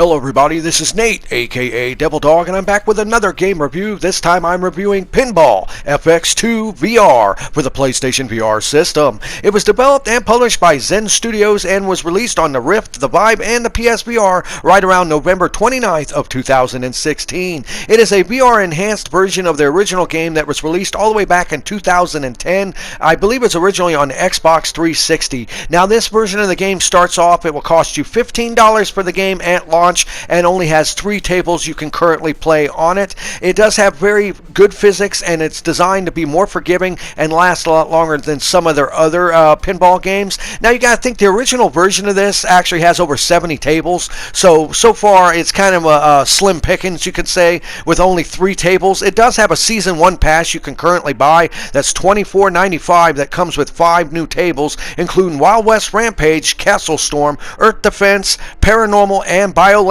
Hello everybody, this is Nate, aka Devil Dog, and I'm back with another game review. This time I'm reviewing Pinball FX2 VR for the PlayStation VR system. It was developed and published by Zen Studios and was released on the Rift, the Vive, and the PSVR right around November 29th of 2016. It is a VR enhanced version of the original game that was released all the way back in 2010. I believe it's originally on Xbox 360. Now this version of the game starts off, it will cost you $15 for the game at launch and only has 3 tables you can currently play on it. It does have very good physics and it's designed to be more forgiving and last a lot longer than some of their other pinball games. Now you got to think the original version of this actually has over 70 tables, so far it's kind of a slim pickings, you could say, with only 3 tables. It does have a Season 1 pass you can currently buy that's $24.95 that comes with 5 new tables, including Wild West Rampage, Castle Storm, Earth Defense, Paranormal, and BioLab,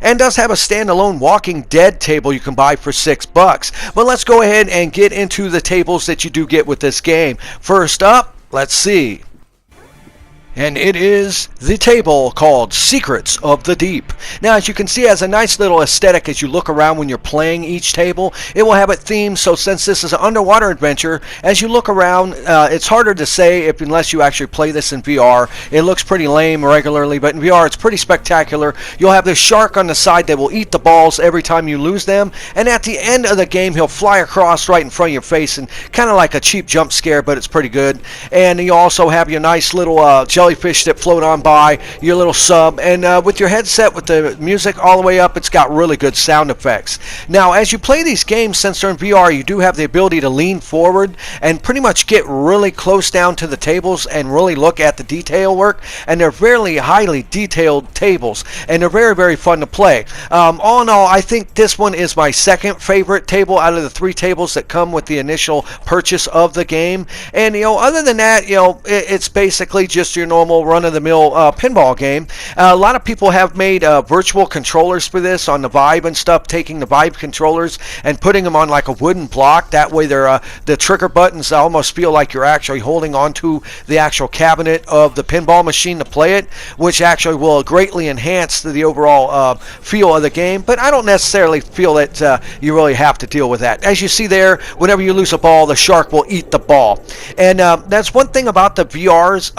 and does have a standalone Walking Dead table you can buy for $6. But let's go ahead and get into the tables that you do get with this game. First up, let's see. And it is the table called Secrets of the Deep. Now, as you can see, it has a nice little aesthetic as you look around when you're playing each table. It will have it themed, so since this is an underwater adventure, as you look around, it's harder to say unless you actually play this in VR. It looks pretty lame regularly, but in VR it's pretty spectacular. You'll have this shark on the side that will eat the balls every time you lose them, and at the end of the game he'll fly across right in front of your face, and kind of like a cheap jump scare, but it's pretty good. And you also have your nice little jellyfish that float on by, your little sub, and with your headset with the music all the way up, it's got really good sound effects. Now, as you play these games, since they're in VR, you do have the ability to lean forward and pretty much get really close down to the tables and really look at the detail work, and they're very highly detailed tables, and they're very, very fun to play. All in all, I think this one is my second favorite table out of the 3 tables that come with the initial purchase of the game. And other than that, it's basically just your normal run-of-the-mill pinball game. A lot of people have made virtual controllers for this on the Vive and stuff, taking the Vive controllers and putting them on like a wooden block. That way the trigger buttons almost feel like you're actually holding onto the actual cabinet of the pinball machine to play it, which actually will greatly enhance the overall feel of the game. But I don't necessarily feel that you really have to deal with that. As you see there, whenever you lose a ball, the shark will eat the ball. And that's one thing about the VR's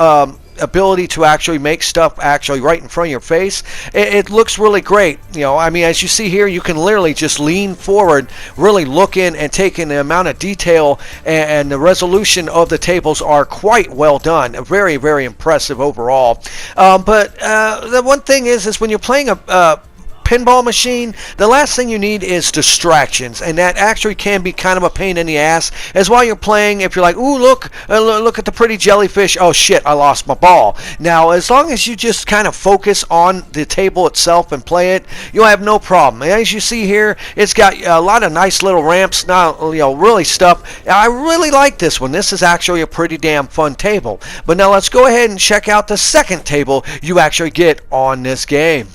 ability to actually make stuff actually right in front of your face. It looks really great. I mean, as you see here, you can literally just lean forward, really look in and take in the amount of detail, and the resolution of the tables are quite well done. Very, very impressive overall. But the one thing is when you're playing a pinball machine, the last thing you need is distractions, and that actually can be kind of a pain in the ass. As while you're playing, if you're like, ooh, look at the pretty jellyfish, oh shit, I lost my ball. Now, as long as you just kind of focus on the table itself and play it, you'll have no problem. And as you see here, it's got a lot of nice little ramps. Now, really stuff. I really like this one. This is actually a pretty damn fun table. But now let's go ahead and check out the second table you actually get on this game.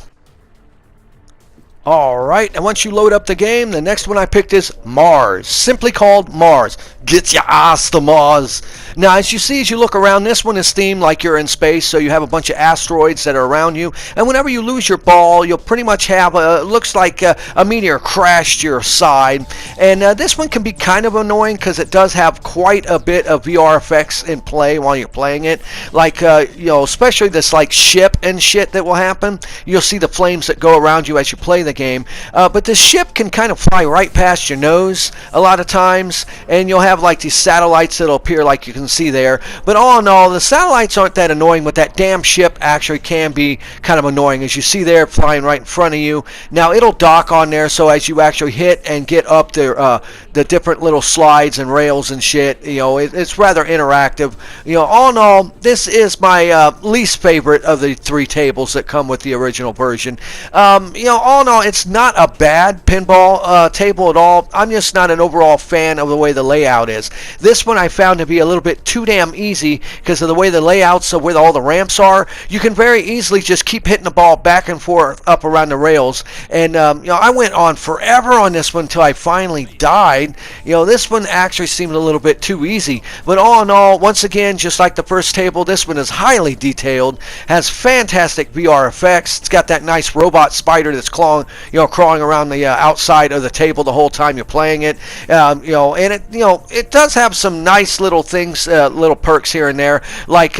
Alright, and once you load up the game, the next one I picked is Mars. Simply called Mars. Get your ass to Mars. Now, as you look around, this one is themed like you're in space, so you have a bunch of asteroids that are around you, and whenever you lose your ball, you'll pretty much have looks like a meteor crash to your side. And this one can be kind of annoying because it does have quite a bit of VR effects in play while you're playing it. Like, especially this like ship and shit that will happen. You'll see the flames that go around you as you play the game. But the ship can kind of fly right past your nose a lot of times, and you'll have like these satellites that'll appear like you can see there. But all in all, the satellites aren't that annoying, but that damn ship actually can be kind of annoying. As you see there, flying right in front of you. Now, it'll dock on there, so as you actually hit and get up the different little slides and rails and shit, it's rather interactive. All in all, this is my least favorite of the 3 tables that come with the original version. All in all, it's not a bad pinball table at all. I'm just not an overall fan of the way the layout is. This one I found to be a little bit too damn easy because of the way the layouts of where all the ramps are. You can very easily just keep hitting the ball back and forth up around the rails. And I went on forever on this one until I finally died. side, this one actually seemed a little bit too easy. But all in all, once again, just like the first table, this one is highly detailed, has fantastic VR effects. It's got that nice robot spider that's crawling around the outside of the table the whole time you're playing it. And it does have some nice little things, little perks here and there, like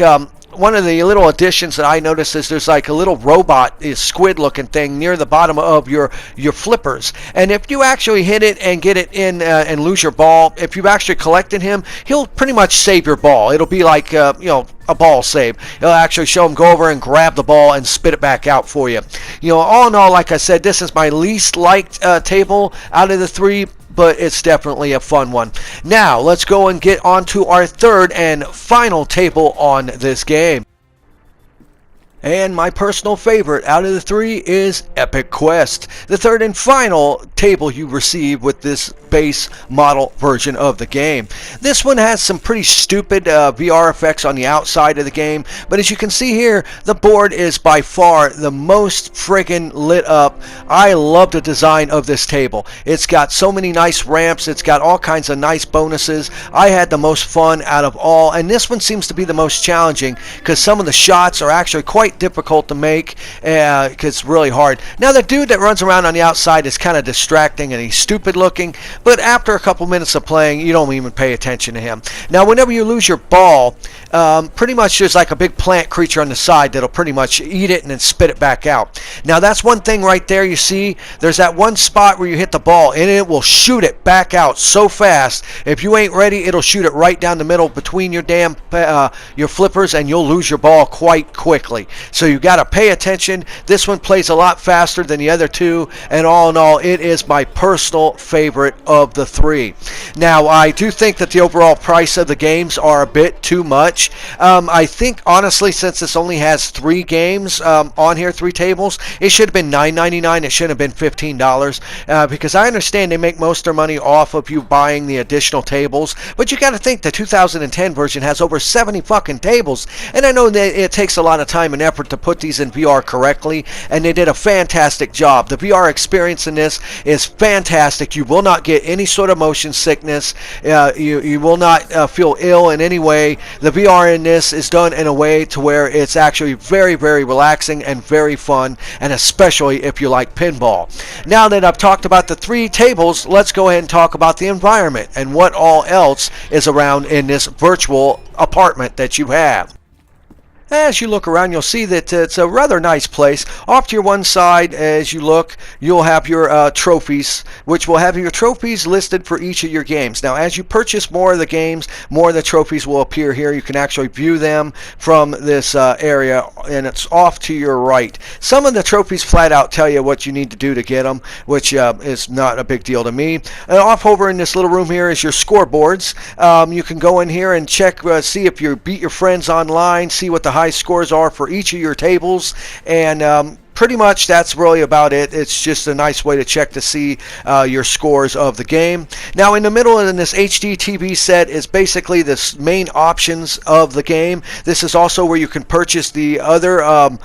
one of the little additions that I noticed is there's like a little robot, squid looking thing near the bottom of your flippers, and if you actually hit it and get it in and lose your ball, if you've actually collected him, he'll pretty much save your ball. It'll be like a ball save. It'll actually show him go over and grab the ball and spit it back out for you. All in all, like I said, this is my least liked table out of the three, but it's definitely a fun one. Now, let's go and get on to our third and final table on this game. And my personal favorite out of the three is Epic Quest, the third and final table you receive with this base model version of the game. This one has some pretty stupid VR effects on the outside of the game, but as you can see here, the board is by far the most friggin' lit up. I love the design of this table. It's got so many nice ramps, it's got all kinds of nice bonuses. I had the most fun out of all, and this one seems to be the most challenging because some of the shots are actually quite difficult to make because it's really hard. Now, the dude that runs around on the outside is kind of distracting and he's stupid looking, but after a couple minutes of playing, you don't even pay attention to him. Now, whenever you lose your ball, pretty much there's like a big plant creature on the side that'll pretty much eat it and then spit it back out. Now, that's one thing right there. You see, there's that one spot where you hit the ball and it will shoot it back out so fast. If you ain't ready, it'll shoot it right down the middle between your damn your flippers, and you'll lose your ball quite quickly. So you got to pay attention. This one plays a lot faster than the other two, and all in all, it is my personal favorite of the three. Now, I do think that the overall price of the games are a bit too much. I think, honestly, since this only has 3 games on here, 3 tables, it should have been $9.99. It should have been $15 because I understand they make most of their money off of you buying the additional tables, but you got to think the 2010 version has over 70 fucking tables, and I know that it takes a lot of time and effort to put these in VR correctly, and they did a fantastic job. The VR experience in this is fantastic. You will not get any sort of motion sickness. You will not feel ill in any way. The VR in this is done in a way to where it's actually very, very relaxing and very fun, and especially if you like pinball. Now that I've talked about the 3 tables, let's go ahead and talk about the environment and what all else is around in this virtual apartment that you have. As you look around, you'll see that it's a rather nice place. Off to your one side, as you look, you'll have your trophies, which will have your trophies listed for each of your games. Now, as you purchase more of the games, more of the trophies will appear here. You can actually view them from this area, and it's off to your right. Some of the trophies flat out tell you what you need to do to get them, which is not a big deal to me. And off over in this little room here is your scoreboards. You can go in here and check, see if you beat your friends online, see what the high scores are for each of your tables, and pretty much that's really about it. It's just a nice way to check to see your scores of the game. Now, in the middle of this HD TV set is basically the main options of the game. This is also where you can purchase the other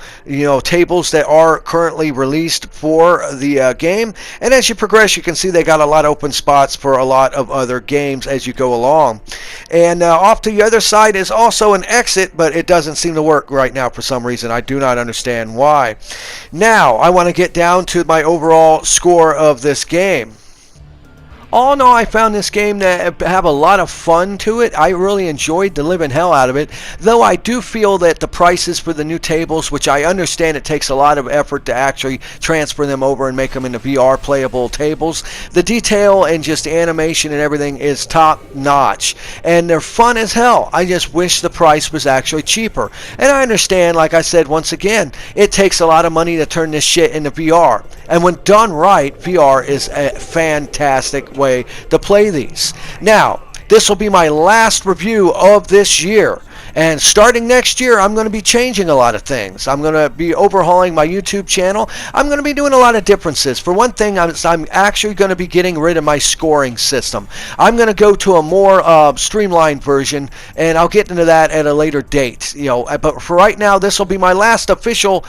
tables that are currently released for the game. And as you progress, you can see they got a lot of open spots for a lot of other games as you go along. And off to the other side is also an exit, but it doesn't seem to work right now for some reason. I do not understand why. Now, I want to get down to my overall score of this game. All in all, I found this game to have a lot of fun to it. I really enjoyed the living hell out of it, though I do feel that the prices for the new tables, which I understand it takes a lot of effort to actually transfer them over and make them into VR playable tables, the detail and just animation and everything is top notch, and they're fun as hell. I just wish the price was actually cheaper. And I understand, like I said once again, it takes a lot of money to turn this shit into VR, and when done right, VR is a fantastic way to play these. Now, this will be my last review of this year, and starting next year, I'm going to be changing a lot of things. I'm going to be overhauling my YouTube channel. I'm going to be doing a lot of differences. For one thing, I'm actually going to be getting rid of my scoring system. I'm going to go to a more streamlined version, and I'll get into that at a later date. But for right now, this will be my last official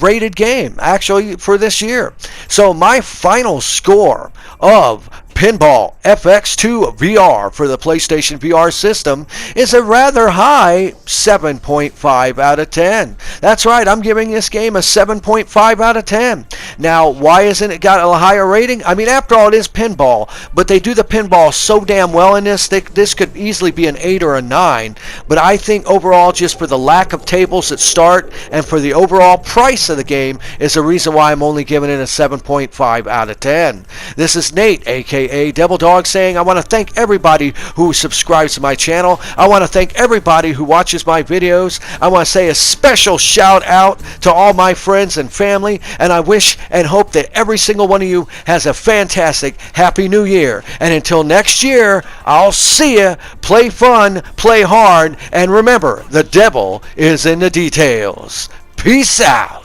rated game actually for this year. So my final score of Pinball FX2 VR for the PlayStation VR system is a rather high 7.5 out of 10. That's right, I'm giving this game a 7.5 out of 10. Now, why isn't it got a higher rating? I mean, after all, it is pinball, but they do the pinball so damn well in this, this could easily be an 8 or a 9. But I think overall, just for the lack of tables that start and for the overall price of the game is the reason why I'm only giving it a 7.5 out of 10. This is Nate, aka Devil Dog, saying I want to thank everybody who subscribes to my channel. I want to thank everybody who watches my videos. I want to say a special shout out to all my friends and family, and I wish and hope that every single one of you has a fantastic Happy New Year. And until next year, I'll see ya. Play fun, play hard, and remember, the devil is in the details. Peace out.